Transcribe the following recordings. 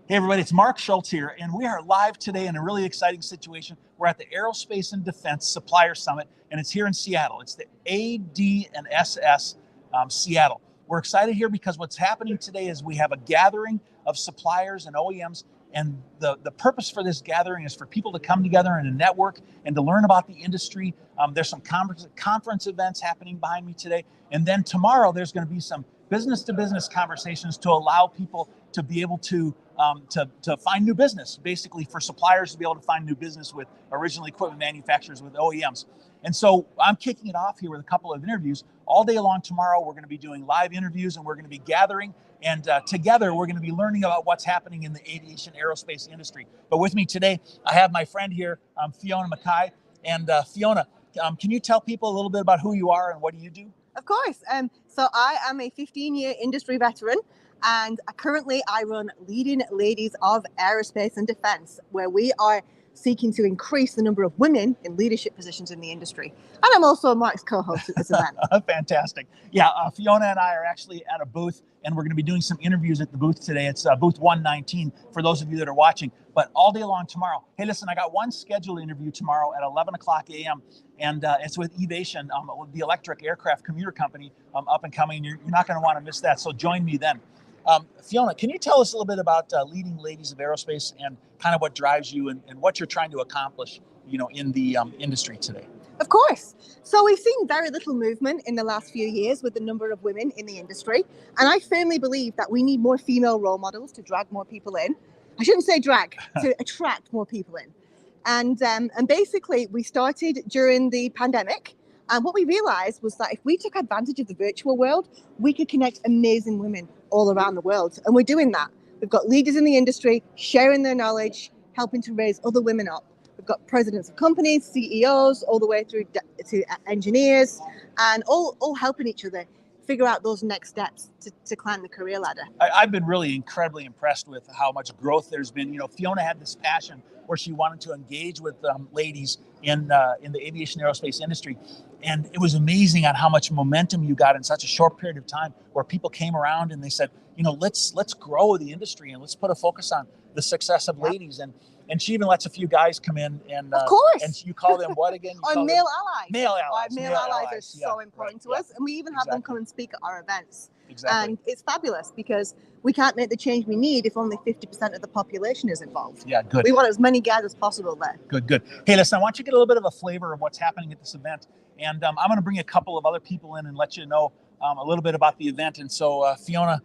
Hey everybody, it's Mark Schultz here, and we are live today in a really exciting situation. We're at the Aerospace and Defense Supplier Summit, and it's here in Seattle. It's the A&DSS Seattle. We're excited here because what's happening today is we have a gathering of suppliers and OEMs, and the purpose for this gathering is for people to come together in a network and to learn about the industry. There's some conference events happening behind me today, and then tomorrow there's going to be some business-to-business conversations to allow people to be able to find new business, basically for suppliers to be able to find new business with original equipment manufacturers, with OEMs. And so I'm kicking it off here with a couple of interviews. All day long tomorrow, we're going to be doing live interviews, and we're going to be gathering, and together we're going to be learning about what's happening in the aviation aerospace industry. But with me today, I have my friend here, Fiona Mackay. And Fiona, can you tell people a little bit about who you are and what do you do? Of course. So I am a 15-year industry veteran, and currently I run Leading Ladies of Aerospace and Defense, where we are seeking to increase the number of women in leadership positions in the industry. And I'm also Mark's co-host at this event. Fantastic. Yeah, Fiona and I are actually at a booth, and we're going to be doing some interviews at the booth today. It's booth 119 for those of you that are watching, but all day long tomorrow. Hey, listen, I got one scheduled interview tomorrow at 11 o'clock a.m., and it's with Evation, the electric aircraft commuter company, up and coming. You're not going to want to miss that, so join me then. Fiona, can you tell us a little bit about Leading Ladies of Aerospace and kind of what drives you and what you're trying to accomplish, in the industry today? Of course. So we've seen very little movement in the last few years with the number of women in the industry. And I firmly believe that we need more female role models to drag more people in. I shouldn't say drag, to attract more people in. And basically we started during the pandemic. And what we realized was that if we took advantage of the virtual world, we could connect amazing women all around the world. And we're doing that. We've got leaders in the industry sharing their knowledge, helping to raise other women up. We've got presidents of companies, CEOs, all the way through to engineers, and all helping each other figure out those next steps to climb the career ladder. I've been really incredibly impressed with how much growth there's been. Fiona had this passion where she wanted to engage with ladies in the aviation aerospace industry. And it was amazing on how much momentum you got in such a short period of time, where people came around and they said, let's grow the industry and let's put a focus on the success of ladies. And she even lets a few guys come in and of course. And you call them what again? Our male allies. Male allies. Our male allies are so important to us, and we even have them come and speak at our events. Exactly. And it's fabulous because we can't make the change we need if only 50% of the population is involved. Yeah, good. We want as many guys as possible there. Good. Hey, listen, I want you to get a little bit of a flavor of what's happening at this event. And I'm going to bring a couple of other people in and let you know a little bit about the event. And so, Fiona,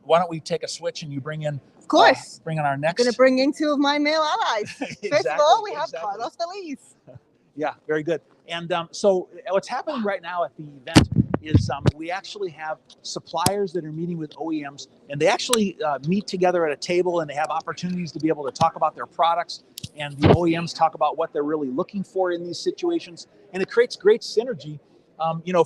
why don't we take a switch and you bring in, of course, bring in our next. I'm going to bring in two of my male allies. First of all, we have Carlos Feliz. Yeah, very good. And so what's happening right now at the event is we actually have suppliers that are meeting with OEMs, and they actually meet together at a table, and they have opportunities to be able to talk about their products, and the OEMs talk about what they're really looking for in these situations, and it creates great synergy,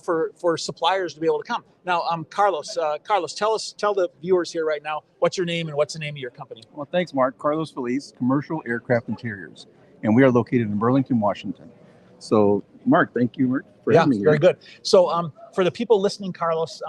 for suppliers to be able to come. Now, Carlos, tell the viewers here right now what's your name and what's the name of your company. Well, thanks, Mark. Carlos Feliz, Commercial Aircraft Interiors, and we are located in Burlington, Washington. So, Mark, thank you, Mark, for having me here. Very good. So, for the people listening, Carlos,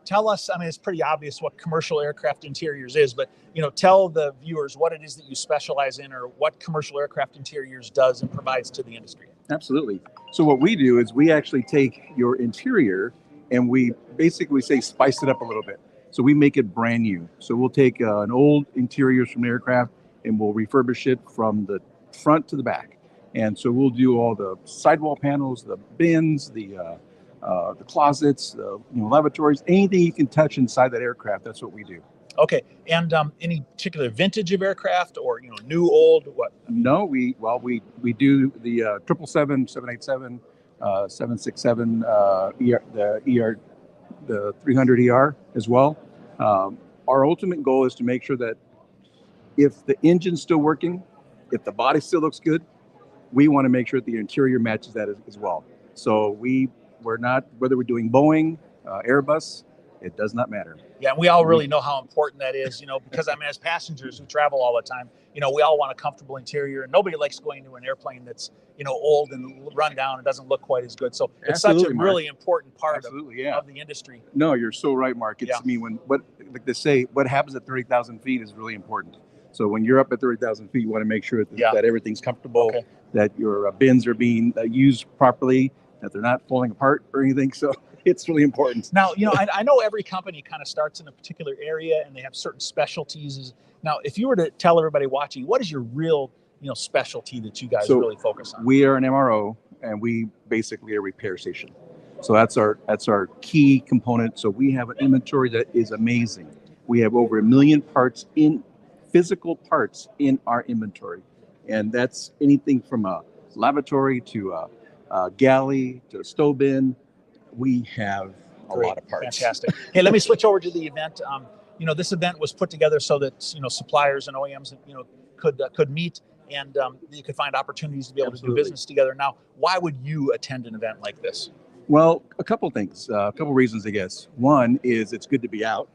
tell us, it's pretty obvious what Commercial Aircraft Interiors is, but, tell the viewers what it is that you specialize in, or what Commercial Aircraft Interiors does and provides to the industry. Absolutely. So what we do is we actually take your interior and we basically say spice it up a little bit. So we make it brand new. So we'll take an old interiors from the aircraft and we'll refurbish it from the front to the back. And so we'll do all the sidewall panels, the bins, the closets, the lavatories, anything you can touch inside that aircraft. That's what we do. Okay, and any particular vintage of aircraft, or new, old, what? No, we do the 777, 787, 767, the 300 ER as well. Our ultimate goal is to make sure that if the engine's still working, if the body still looks good, we want to make sure that the interior matches that as well. So we're not, whether we're doing Boeing, Airbus, it does not matter. Yeah, and we all really know how important that is, because as passengers who travel all the time, we all want a comfortable interior, and nobody likes going to an airplane that's, old and run down and doesn't look quite as good. So it's such a really important part of the industry. No, you're so right, Mark. It's, like they say, what happens at 30,000 feet is really important. So when you're up at 30,000 feet, you want to make sure that, Yeah. that everything's comfortable, Okay. that your bins are being used properly, that they're not falling apart or anything. So it's really important. Now, I know every company kind of starts in a particular area and they have certain specialties. Now, if you were to tell everybody watching, what is your real, specialty that you guys So really focus on? We are an MRO, and we basically are a repair station. So that's our key component. So we have an inventory that is amazing. We have over 1 million parts physical parts in our inventory, and that's anything from a lavatory to a galley to a stove bin. We have a lot of parts. Fantastic. Hey, let me switch over to the event. This event was put together so that suppliers and OEMs could meet and you could find opportunities to be able Absolutely. to do business together. Now, why would you attend an event like this? Well, a couple things, a couple reasons, I guess. One is it's good to be out.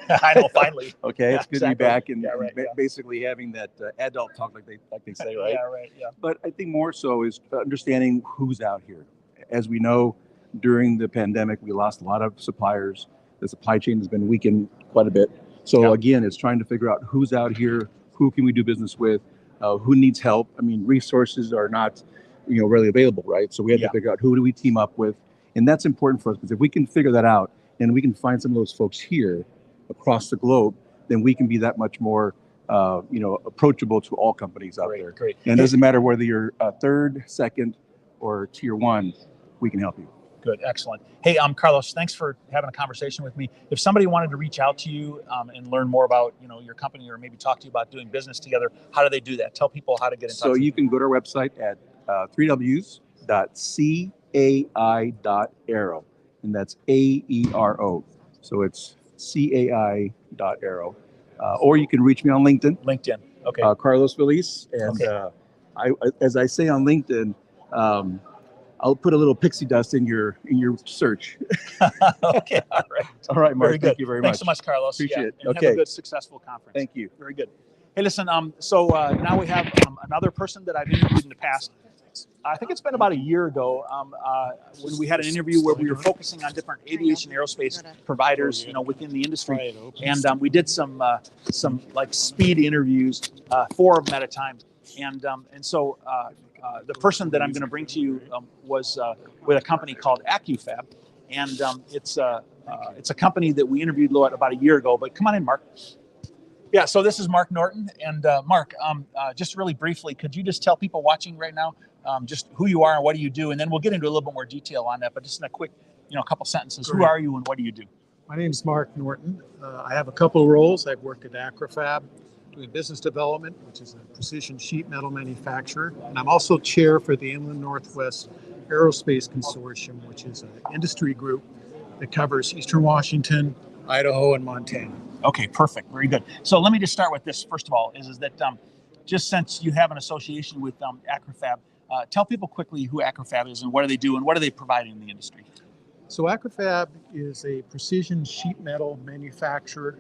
I know, finally. Okay, Yeah, it's good exactly. to be back and, Yeah, right, yeah. basically having that adult talk, like they say, right? Yeah, right. Yeah. But I think more so is understanding who's out here. As we know, during the pandemic, we lost a lot of suppliers. The supply chain has been weakened quite a bit. So Yeah. again, it's trying to figure out who's out here, who can we do business with, who needs help. I mean, resources are not, really available, right? So we have Yeah. to figure out who do we team up with, and that's important for us because if we can figure that out and we can find some of those folks here across the globe, then we can be that much more, approachable to all companies out there. Great. And it doesn't matter whether you're third, second, or tier one, we can help you. Good, excellent. Hey, Carlos, thanks for having a conversation with me. If somebody wanted to reach out to you and learn more about, your company or maybe talk to you about doing business together, how do they do that? Tell people how to get in touch. So you can go to our website at 3ws.cai.aero, and that's AERO. So it's CAI.aero. Or you can reach me on LinkedIn. LinkedIn. Okay. Carlos Feliz. And as I say on LinkedIn, I'll put a little pixie dust in your search. Okay. All right. All right, Mark. Very good. Thank you very much. Thanks so much, Carlos. Appreciate it. And Okay. have a good, successful conference. Thank you. Very good. Hey, listen. So now we have another person that I've interviewed in the past. I think it's been about a year ago when we had an interview where we were focusing on different aviation aerospace providers, within the industry, and we did some like speed interviews, 4 of them at a time, and so the person that I'm going to bring to you was with a company called Accufab, and it's a company that we interviewed about a year ago. But come on in, Mark. Yeah, so this is Mark Norton, and Mark, just really briefly, could you just tell people watching right now just who you are and what do you do, and then we'll get into a little bit more detail on that, but just in a quick, couple sentences, Great. Who are you and what do you do? My name is Mark Norton. I have a couple of roles. I've worked at Accufab doing business development, which is a precision sheet metal manufacturer, and I'm also chair for the Inland Northwest Aerospace Consortium, which is an industry group that covers Eastern Washington, Idaho, and Montana. Okay, perfect, very good. So let me just start with this first of all, is that just since you have an association with Accufab, tell people quickly who Accufab is and what do they do and what are they providing in the industry? So Accufab is a precision sheet metal manufacturer.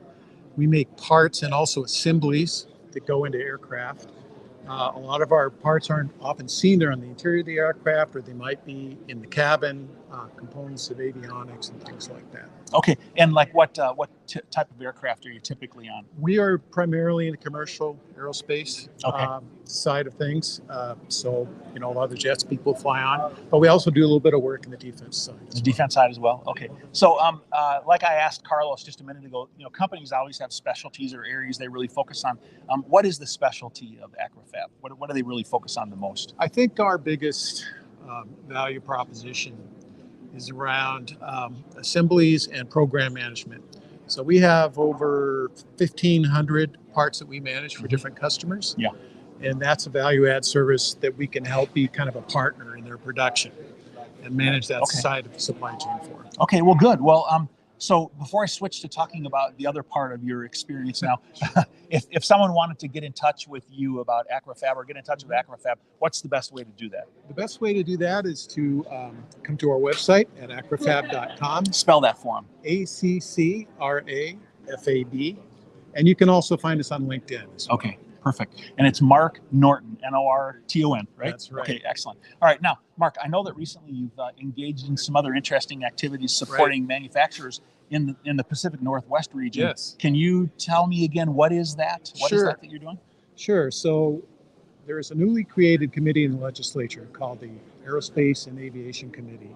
We make parts and also assemblies that go into aircraft. A lot of our parts aren't often seen there on the interior of the aircraft, or they might be in the cabin, components of avionics and things like that. Okay, and like what type of aircraft are you typically on? We are primarily in the commercial aerospace side of things. So, a lot of the jets people fly on, but we also do a little bit of work in the defense side. The defense side as well. Okay. So, like I asked Carlos just a minute ago, companies always have specialties or areas they really focus on. What is the specialty of Accufab? What do they really focus on the most? I think our biggest value proposition is around assemblies and program management. So we have over 1,500 parts that we manage for different customers. Yeah. And that's a value add service that we can help be kind of a partner in their production and manage that side of the supply chain for. Okay, well, good. Well, so before I switch to talking about the other part of your experience now, if someone wanted to get in touch with you about Accufab or get in touch with Accufab, what's the best way to do that? The best way to do that is to come to our website at accufab.com. Spell that for them. ACCRAFAB. And you can also find us on LinkedIn. Okay. Perfect. And it's Mark Norton, Norton, right? That's right. Okay, excellent. All right, now, Mark, I know that recently you've engaged in some other interesting activities supporting manufacturers in the Pacific Northwest region. Yes. Can you tell me again, what is that? What is that you're doing? Sure. So there is a newly created committee in the legislature called the Aerospace and Aviation Committee.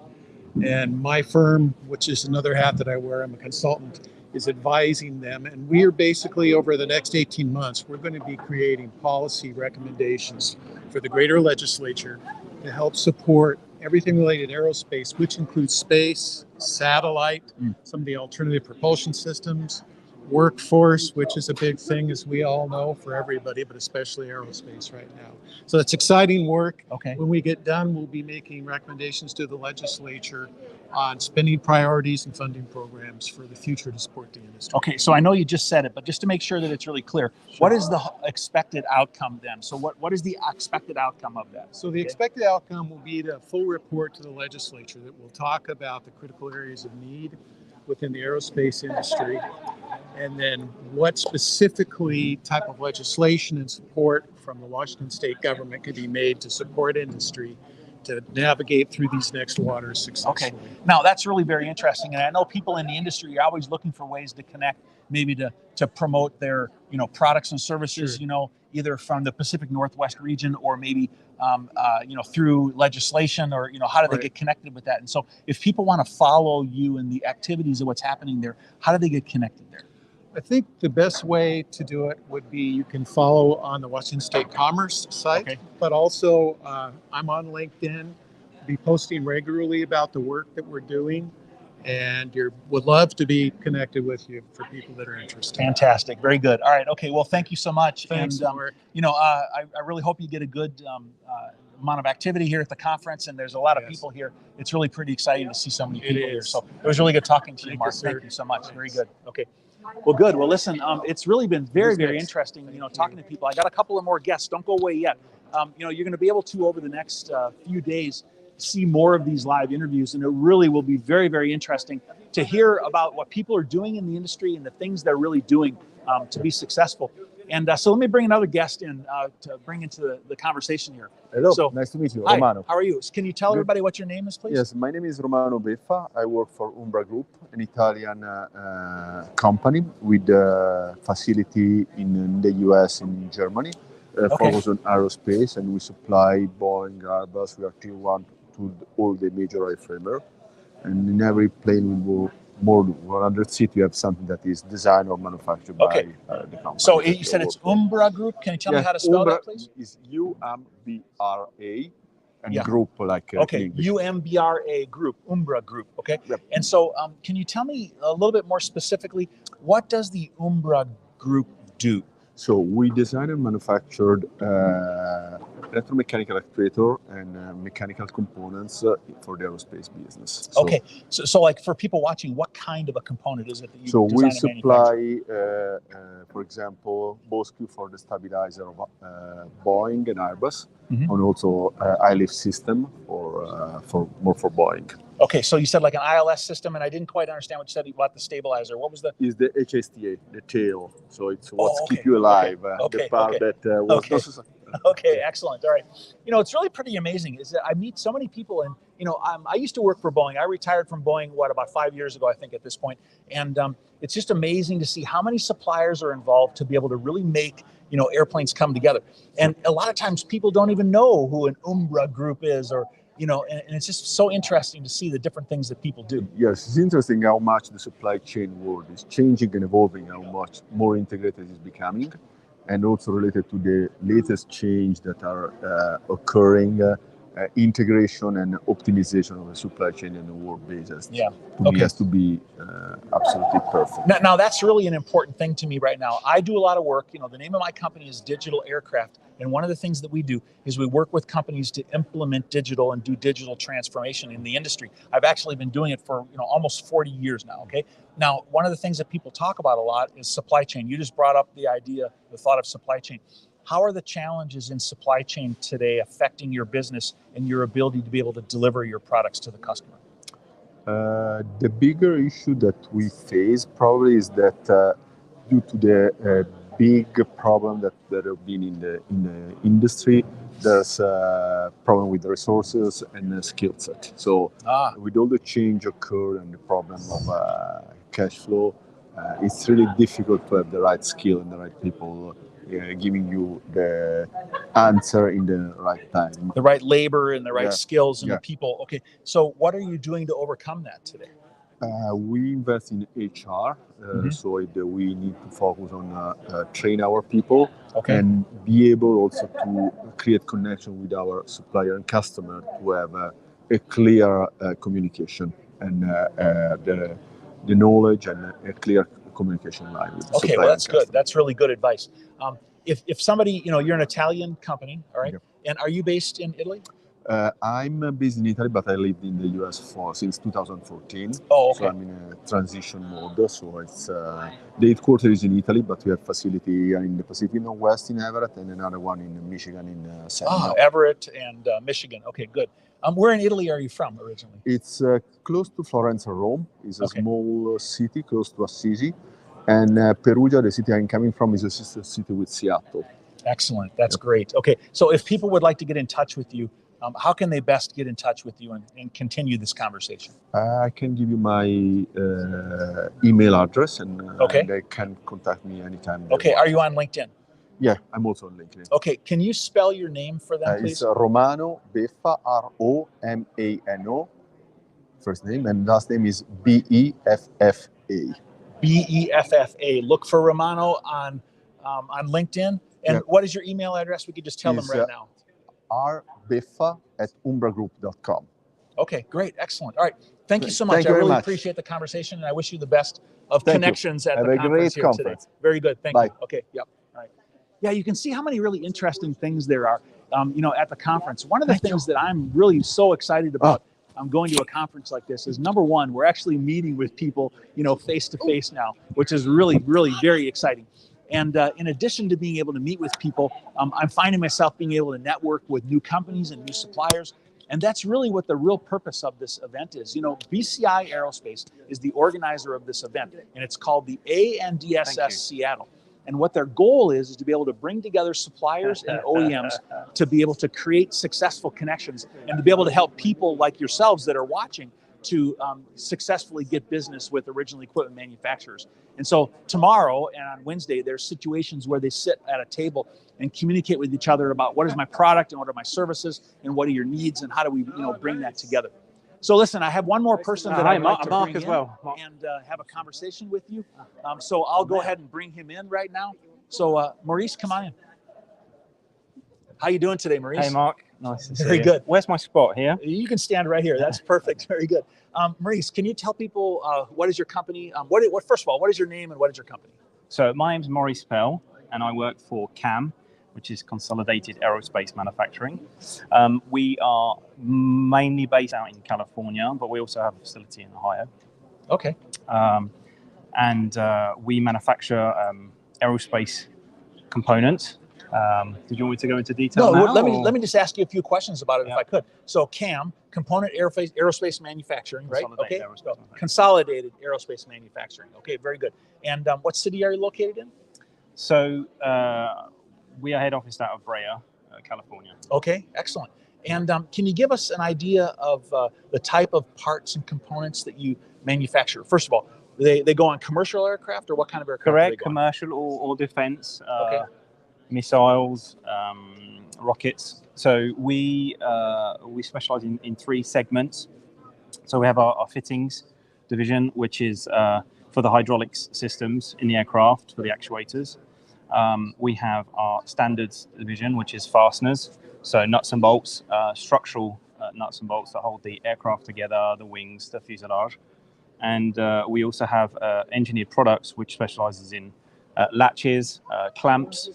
And my firm, which is another hat that I wear, I'm a consultant, is advising them. And we are basically, over the next 18 months, we're going to be creating policy recommendations for the greater legislature to help support everything related to aerospace, which includes space, satellite, some of the alternative propulsion systems, workforce, which is a big thing, as we all know, for everybody, but especially aerospace right now. So it's exciting work. Okay. When we get done, we'll be making recommendations to the legislature on spending priorities and funding programs for the future to support the industry. Okay, so I know you just said it, but just to make sure that it's really clear, what is the expected outcome then? So what is the expected outcome of that? So the expected outcome will be the full report to the legislature that will talk about the critical areas of need within the aerospace industry, and then what specifically type of legislation and support from the Washington state government could be made to support industry to navigate through these next waters successfully. Okay, now that's really very interesting, and I know people in the industry are always looking for ways to connect, maybe to promote their products and services, either from the Pacific Northwest region or maybe through legislation, or how do they get connected with that? And so if people want to follow you and the activities of what's happening there, how do they get connected there? I think the best way to do it would be you can follow on the Washington State Commerce site, but also I'm on LinkedIn, be posting regularly about the work that we're doing, and would love to be connected with you for people that are interested. Fantastic. Very good. All right. Okay. Well, thank you so much. Thanks, Mark. I really hope you get a good amount of activity here at the conference, and there's a lot of people here. It's really pretty exciting to see so many people here. So it was really good talking to you, Mark. Thank you so much. Thanks. Very good. Okay. Well, good. Well, listen, it's really been very, very interesting, talking to people. I got a couple of more guests. Don't go away yet. You're going to be able to, over the next few days, see more of these live interviews, and it really will be very, very interesting to hear about what people are doing in the industry and the things they're really doing to be successful. And so let me bring another guest in to bring into the conversation here. Hello, So, nice to meet you, Hi, Romano. how are you? Can you tell everybody what your name is, please? Yes, my name is Romano Beffa. I work for Umbra Group, an Italian company with a facility in the US and Germany, focused on aerospace, and we supply Boeing, Airbus. We are tier 1 to all the major airframer. And in every plane we go more than 100 seats, you have something that is designed or manufactured by the company. So you said it's Umbra Group. Can you tell me how to spell Umbra that, please? Is UMBRA and group like English. UMBRA Group, Umbra Group. Okay. Yep. And so can you tell me a little bit more specifically, what does the Umbra Group do? So we designed and manufactured electromechanical actuator and mechanical components for the aerospace business. So, Okay, so like for people watching, what kind of a component is it that you So design we and manufacture? supply, for example, Bosque for the stabilizer of Boeing and Airbus, Mhm. and also ILIF system for Boeing. Okay, so you said like an ILS system, and I didn't quite understand what you said about the stabilizer. What was the? Is the HSTA, the tail. So it's what's okay, keep you alive. okay, The part okay, that was okay. Okay, excellent. All right. It's really pretty amazing is that I meet so many people, and I used to work for Boeing. I retired from Boeing, about 5 years ago, I think, at this point. And it's just amazing to see how many suppliers are involved to be able to really make, airplanes come together. And a lot of times people don't even know who an Umbra Group is, or, and it's just so interesting to see the different things that people do. Yes, it's interesting how much the supply chain world is changing and evolving, how much more integrated it's becoming, and also related to the latest change that are occurring, integration and optimization of the supply chain in the world basis. Yeah. Has to be absolutely perfect. Now, that's really an important thing to me right now. I do a lot of work. The name of my company is Digital Aircraft. And one of the things that we do is we work with companies to implement digital and do digital transformation in the industry. I've actually been doing it for almost 40 years now. Okay. Now, one of the things that people talk about a lot is supply chain. You just brought up the thought of supply chain. How are the challenges in supply chain today affecting your business and your ability to be able to deliver your products to the customer? The bigger issue that we face probably is that due to the big problem that have been in the industry. There's a problem with the resources and the skill set. So with all the change occurred and the problem of cash flow, it's really difficult to have the right skill and the right people giving you the answer in the right time. The right labor and the right skills and Yeah. the people. Okay, so what are you doing to overcome that today? We invest in HR, so we need to focus on train our people and be able also to create connection with our supplier and customer to have a clear communication and the knowledge and a clear communication line with the Okay, supplier well, that's and good. customer. That's really good advice. If somebody, you're an Italian company, all right, Yep. and are you based in Italy? I'm based in Italy, but I lived in the US since 2014. Oh, okay. So I'm in a transition mode. So it's the headquarters is in Italy, but we have facility in the Pacific Northwest in Everett and another one in Michigan in Sandy. Everett and Michigan. Okay, good. Where in Italy are you from originally? It's close to Florence and Rome. It's a small city close to Assisi. And Perugia, the city I'm coming from, is a sister city with Seattle. Excellent. That's great. Okay, so if people would like to get in touch with you, how can they best get in touch with you and continue this conversation? I can give you my email address and they can contact me anytime. Okay, are you on LinkedIn? Yeah, I'm also on LinkedIn. Okay, can you spell your name for them, please? It's Romano Beffa, Romano, first name, and last name is Beffa. Beffa. Look for Romano on LinkedIn. And what is your email address? We could just tell them right now. rbeffa@umbragroup.com. Okay, great, excellent. All right, thank you so much. Thank you I really very much. appreciate the conversation, and I wish you the best of Thank you. connections at Have the a conference great here conference. today. Very good, thank Bye. you. Okay, yep. All right. Yeah, you can see how many really interesting things there are, at the conference. One of the things that I'm really so excited about going to a conference like this is, number one, we're actually meeting with people, face to face now, which is really, really very exciting. And in addition to being able to meet with people, I'm finding myself being able to network with new companies and new suppliers. And that's really what the real purpose of this event is. BCI Aerospace is the organizer of this event, and it's called the A&DSS Seattle. And what their goal is to be able to bring together suppliers and OEMs to be able to create successful connections and to be able to help people like yourselves that are watching to successfully get business with original equipment manufacturers. And so tomorrow and on Wednesday, there's situations where they sit at a table and communicate with each other about what is my product and what are my services and what are your needs and how do we bring that together. So listen, I have one more person that I'd like to bring in and have a conversation with you. So I'll go ahead and bring him in right now. So Maurice, come on in. How you doing today, Maurice? Hey, Mark. Nice to see you. Very good. Where's my spot here? You can stand right here. That's perfect. Very good. Maurice, can you tell people what is your company? First of all, what is your name and what is your company? So my name's Maurice Pell, and I work for CAM, which is Consolidated Aerospace Manufacturing. We are mainly based out in California, but we also have a facility in Ohio. Okay. And we manufacture aerospace components. Did you want me to go into detail? No, now, let me just ask you a few questions about it if I could. So CAM, Component Aerospace Manufacturing, right? Okay. Consolidated Aerospace Manufacturing. Okay, very good. And what city are you located in? So we are head office out of Brea, California. Okay, excellent. And can you give us an idea of the type of parts and components that you manufacture? First of all, they go on commercial aircraft, or what kind of aircraft? Correct, commercial or defense. Missiles, rockets. So we specialize in three segments. So we have our fittings division, which is for the hydraulics systems in the aircraft, for the actuators. We have our standards division, which is fasteners. So nuts and bolts, structural nuts and bolts that hold the aircraft together, the wings, the fuselage. And we also have engineered products, which specializes in latches, clamps,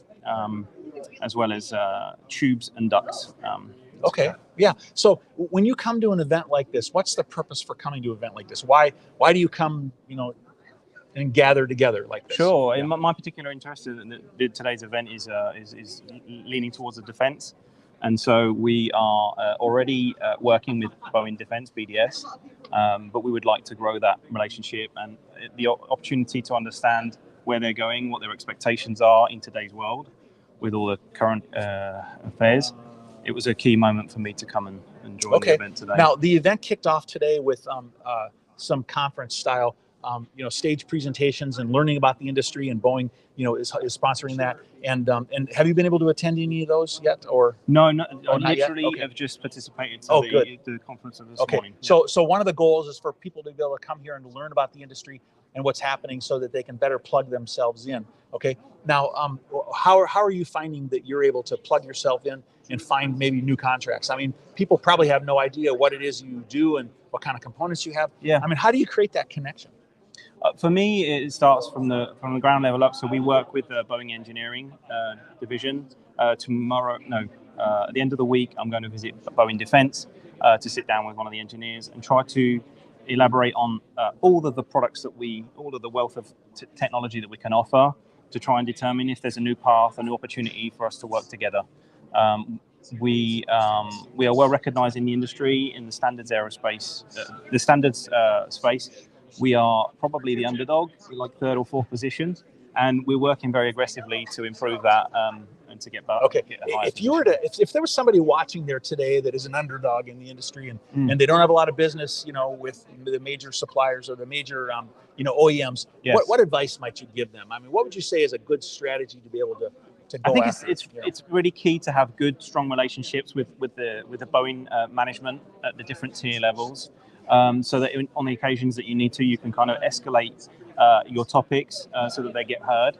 as well as tubes and ducts. Okay, yeah. So when you come to an event like this, what's the purpose for coming to an event like this? Why do you come, and gather together like this? Sure. Yeah. My particular interest in today's event is leaning towards the defense. And so we are already working with Boeing Defense, BDS, but we would like to grow that relationship and the opportunity to understand where they're going, what their expectations are in today's world with all the current affairs. It was a key moment for me to come and join the event today. Now, the event kicked off today with some conference style, stage presentations and learning about the industry, and Boeing, is sponsoring that. And have you been able to attend any of those yet, or? No, I literally Okay. have just participated to the conference of this morning. So one of the goals is for people to be able to come here and to learn about the industry and what's happening so that they can better plug themselves in. Okay. Now, how are you finding that you're able to plug yourself in and find maybe new contracts? I mean, people probably have no idea what it is you do and what kind of components you have. Yeah. I mean, how do you create that connection? For me, it starts from the ground level up. So we work with the Boeing engineering division. At the end of the week, I'm going to visit Boeing Defense to sit down with one of the engineers and try to elaborate on all of the products all of the wealth of technology that we can offer, to try and determine if there's a new path, a new opportunity for us to work together. We are well recognized in the industry, in the standards aerospace, the standards space. We are probably the underdog, like third or fourth position, and we're working very aggressively to improve that and to get back. Okay, if there was somebody watching there today that is an underdog in the industry and they don't have a lot of business, with the major suppliers or the major, OEMs, Yes. what advice might you give them? I mean, what would you say is a good strategy to be able to go I think after? it's really key to have good, strong relationships with the Boeing management at the different tier levels, so that on the occasions that you need to, you can kind of escalate your topics so that they get heard.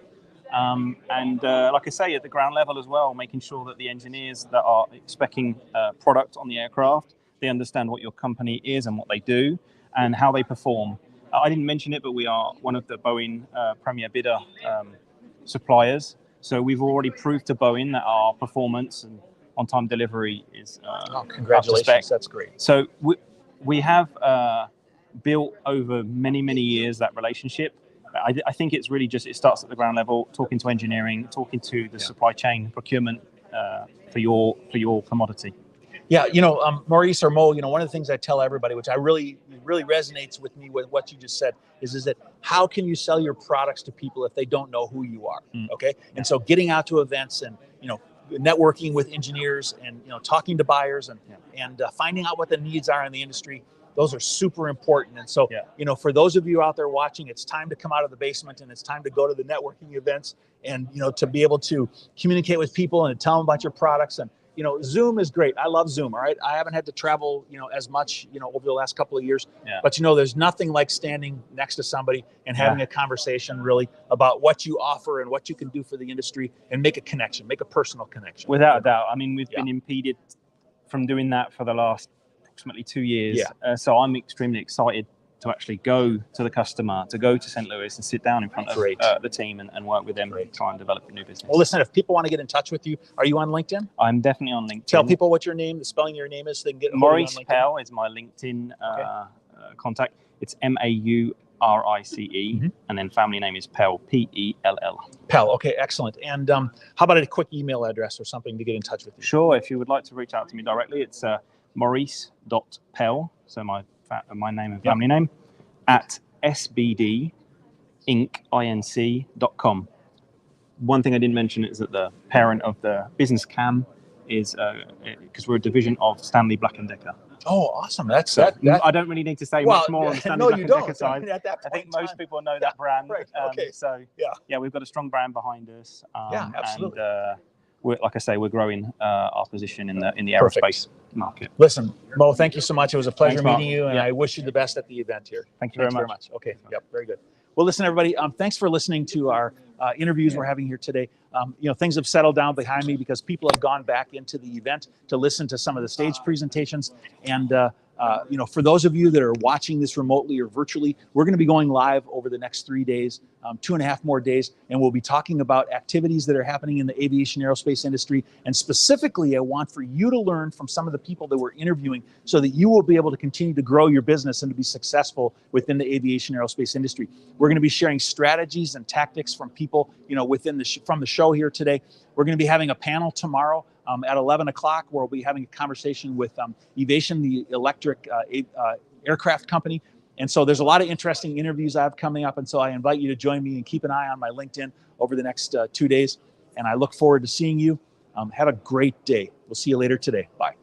And like I say, at the ground level as well, making sure that the engineers that are speccing product on the aircraft, they understand what your company is and what they do and how they perform. I didn't mention it, but we are one of the Boeing premier bidder suppliers. So we've already proved to Boeing that our performance and on-time delivery is congratulations, that's great. So we have built over many, many years that relationship. I think it's really it starts at the ground level, talking to engineering, talking to the supply chain procurement for your commodity. Yeah, Maurice or Mo, one of the things I tell everybody, which I really resonates with me with what you just said, is that how can you sell your products to people if they don't know who you are? Okay, and so getting out to events and networking with engineers and talking to buyers and finding out what the needs are in the industry. Those are super important. And so, for those of you out there watching, it's time to come out of the basement and it's time to go to the networking events and, to be able to communicate with people and tell them about your products. And, Zoom is great. I love Zoom. All right. I haven't had to travel, as much, over the last couple of years, but, there's nothing like standing next to somebody and having a conversation really about what you offer and what you can do for the industry and make a connection, make a personal connection. Without a doubt. I mean, we've been impeded from doing that for the last approximately 2 years. So I'm extremely excited to actually go to the customer, to go to St. Louis and sit down in front of the team and work with them and try and develop a new business. Well, listen, if people want to get in touch with you, are you on LinkedIn? I'm definitely on LinkedIn. Tell people what your name, the spelling of your name is, so they can get Maurice Pell is my LinkedIn contact. It's Maurice, and then family name is Pell, Pell. Pell, okay, excellent. And how about a quick email address or something to get in touch with you? Sure, if you would like to reach out to me directly, it's maurice.pell, so my name and family name, at sbdinc.com. One thing I didn't mention is that the parent of the business CAM is, because we're a division of Stanley Black & Decker. Oh, awesome. That's I don't really need to say much more on the Stanley Black & Decker side. I think most people know that brand. Right. Okay. So we've got a strong brand behind us. Absolutely. And like I say, we're growing our position in the aerospace market. Listen, Mo, thank you so much. It was a pleasure Thanks, meeting you, and I wish you the best at the event here. Thank you very much. Okay. Yep. Very good. Well, listen, everybody. Thanks for listening to our interviews we're having here today. Things have settled down behind me because people have gone back into the event to listen to some of the stage presentations. And for those of you that are watching this remotely or virtually, we're going to be going live over the next 3 days, 2.5 more days, and we'll be talking about activities that are happening in the aviation aerospace industry. And specifically, I want for you to learn from some of the people that we're interviewing so that you will be able to continue to grow your business and to be successful within the aviation aerospace industry. We're going to be sharing strategies and tactics from people, from the show here today. We're going to be having a panel tomorrow at 11 o'clock where we'll be having a conversation with Evation, the electric aircraft company. And so there's a lot of interesting interviews I have coming up. And so I invite you to join me and keep an eye on my LinkedIn over the next 2 days. And I look forward to seeing you. Have a great day. We'll see you later today. Bye.